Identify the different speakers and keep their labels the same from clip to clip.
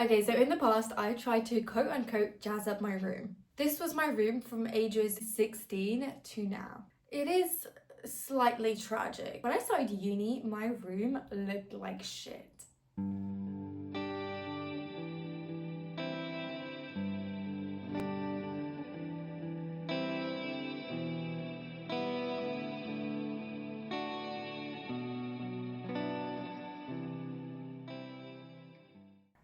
Speaker 1: Okay, so in the past, I tried to quote-unquote jazz up my room. This was my room from ages 16 to now. It is slightly tragic. When I started uni, my room looked like shit.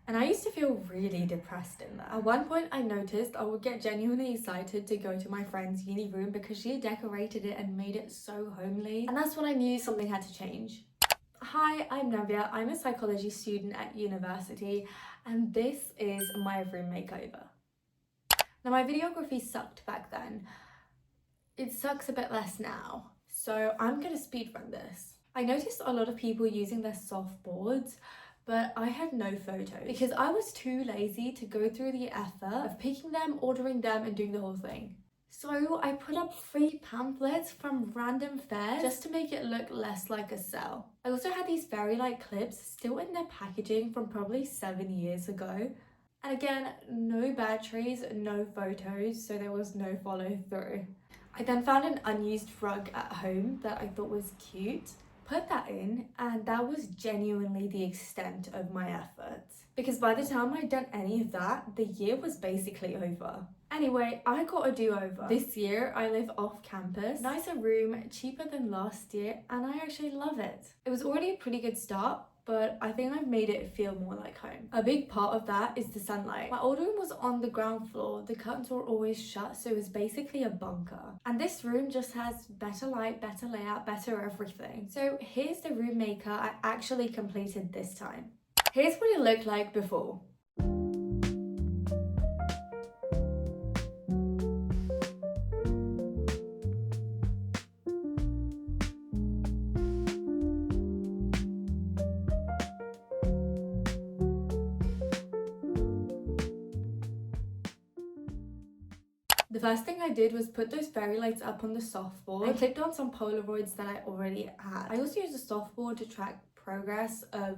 Speaker 1: And I used to feel really depressed in there. At one point I noticed I would get genuinely excited to go to my friend's uni room because she had decorated it and made it so homely. And that's when I knew something had to change. Hi, I'm Navya. I'm a psychology student at university and this is my room makeover. Now my videography sucked back then. It sucks a bit less now. So I'm gonna speedrun this. I noticed a lot of people using their soft boards, but I had no photos because I was too lazy to go through the effort of picking them, ordering them, and doing the whole thing. So I put up free pamphlets from random fairs just to make it look less like a sale. I also had these fairy-like clips still in their packaging from probably 7 years ago. And again, no batteries, no photos, so there was no follow through. I then found an unused rug at home that I thought was cute, put that in, and that was genuinely the extent of my efforts. Because by the time I'd done any of that, the year was basically over. Anyway, I got a do-over. This year, I live off campus, nicer room, cheaper than last year, and I actually love it. It was already a pretty good start, but I think I've made it feel more like home. A big part of that is the sunlight. My old room was on the ground floor. The curtains were always shut, so it was basically a bunker. And this room just has better light, better layout, better everything. So here's the room maker I actually completed this time. Here's what it looked like before. The first thing I did was put those fairy lights up on the softboard and clicked on some Polaroids that I already had. I also used a softboard to track progress of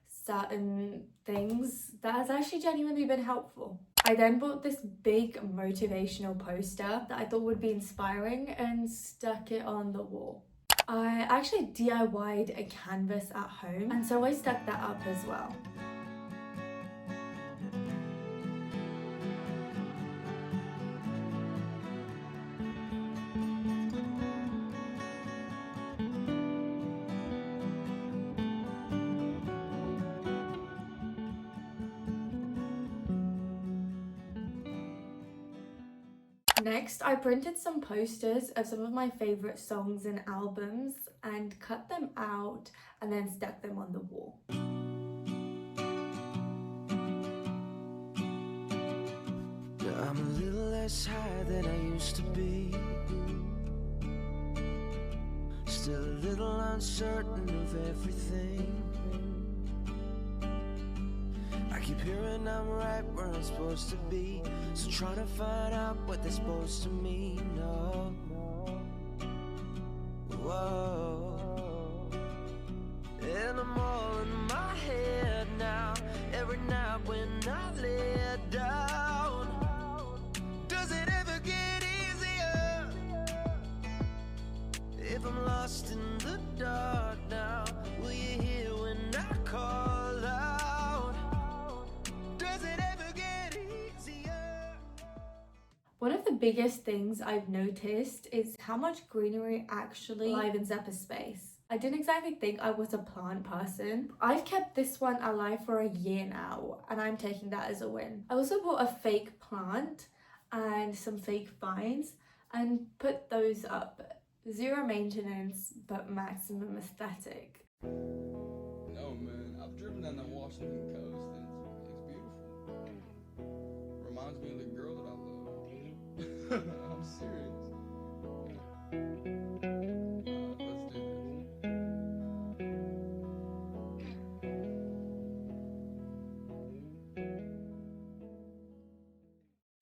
Speaker 1: certain things that has actually genuinely been helpful. I then bought this big motivational poster that I thought would be inspiring and stuck it on the wall. I actually DIY'd a canvas at home, and so I stuck that up as well. Next, I printed some posters of some of my favorite songs and albums and cut them out and then stuck them on the wall.
Speaker 2: I'm a little less high than I used to be, still a little uncertain of everything. I keep hearing I'm right where I'm supposed to be, so trying to find out what they're supposed to mean. No. Whoa. And I'm all in my head now, every night when I lay down. Does it ever get easier if I'm lost in the dark now? Will you hear when I call out? Does it ever get easier?
Speaker 1: One of the biggest things I've noticed is how much greenery actually livens up a space. I didn't exactly think I was a plant person. I've kept this one alive for a year now, and I'm taking that as a win. I also bought a fake plant and some fake vines and put those up. Zero maintenance, but maximum aesthetic.
Speaker 3: No man, I've driven down the Washington coast and it's beautiful. Reminds me of the girl that I love. I'm serious. Let's do this.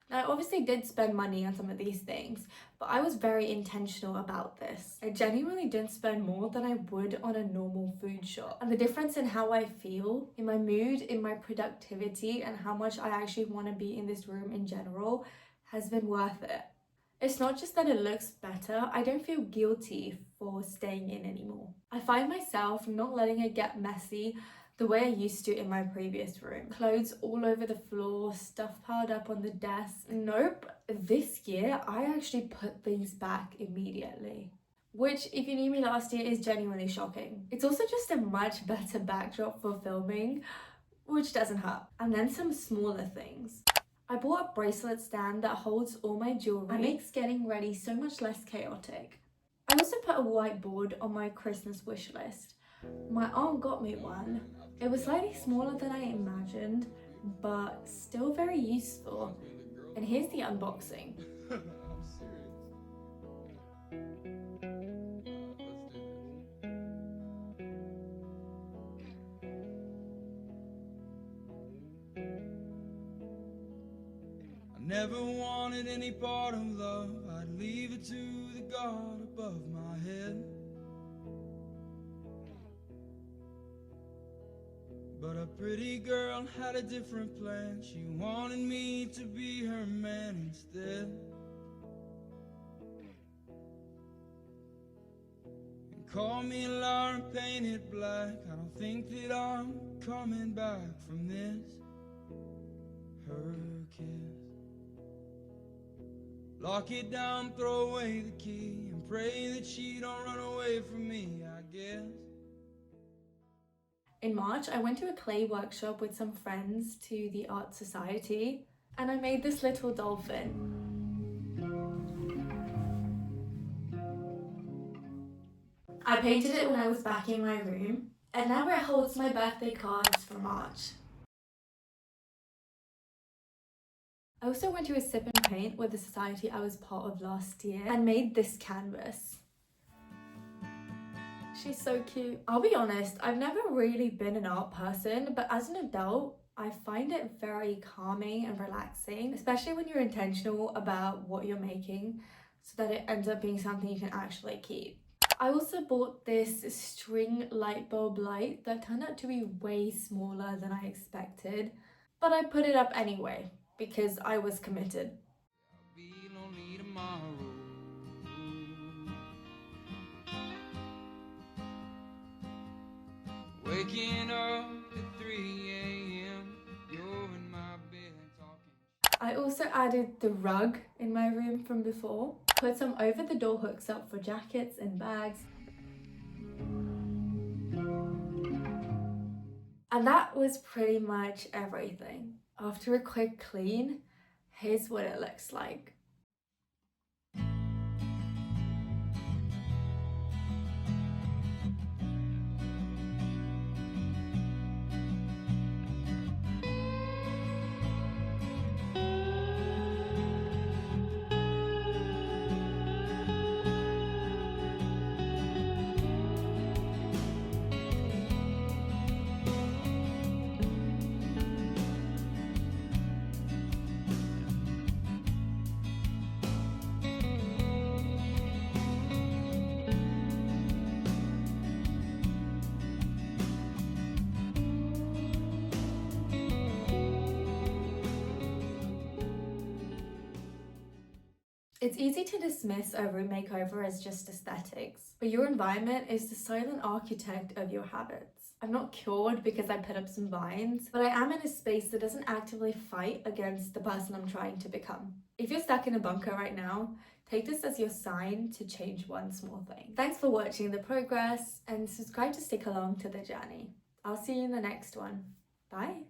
Speaker 1: Now obviously did spend money on some of these things, but I was very intentional about this. I genuinely didn't spend more than I would on a normal food shop. And the difference in how I feel, in my mood, in my productivity, and how much I actually want to be in this room in general has been worth it. It's not just that it looks better, I don't feel guilty for staying in anymore. I find myself not letting it get messy the way I used to in my previous room. Clothes all over the floor, stuff piled up on the desk. Nope, this year I actually put things back immediately. Which, if you knew me last year, is genuinely shocking. It's also just a much better backdrop for filming, which doesn't hurt. And then some smaller things. I bought a bracelet stand that holds all my jewelry and makes getting ready so much less chaotic. I also put a whiteboard on my Christmas wish list. My aunt got me one. It was slightly smaller than I imagined, but still very useful. And here's the unboxing.
Speaker 3: I'm serious. Let's do this. I never wanted any part of love. I'd leave it to the God above my head. But a pretty girl had a different plan. She wanted me to be her man instead. And call me a liar and paint it black. I don't think that I'm coming back from this. Her kiss. Lock it down, throw away the key, and pray that she don't run away from me, I guess.
Speaker 1: In March, I went to a clay workshop with some friends to the Art Society, and I made this little dolphin. I painted it when I was back in my room, and now it holds my birthday cards for March. I also went to a sip and paint with the society I was part of last year and made this canvas. She's so cute. I'll be honest, I've never really been an art person, but as an adult, I find it very calming and relaxing, especially when you're intentional about what you're making so that it ends up being something you can actually keep. I also bought this string light bulb light that turned out to be way smaller than I expected, but I put it up anyway because I was committed.
Speaker 2: I'll be lonely tomorrow. Waking up at 3 a.m. You're in my bed talking.
Speaker 1: I also added the rug in my room from before, put some over the door hooks up for jackets and bags. And that was pretty much everything. After a quick clean, here's what it looks like. It's easy to dismiss a room makeover as just aesthetics, but your environment is the silent architect of your habits. I'm not cured because I put up some vines, but I am in a space that doesn't actively fight against the person I'm trying to become. If you're stuck in a bunker right now, take this as your sign to change one small thing. Thanks for watching the progress and subscribe to stick along to the journey. I'll see you in the next one. Bye.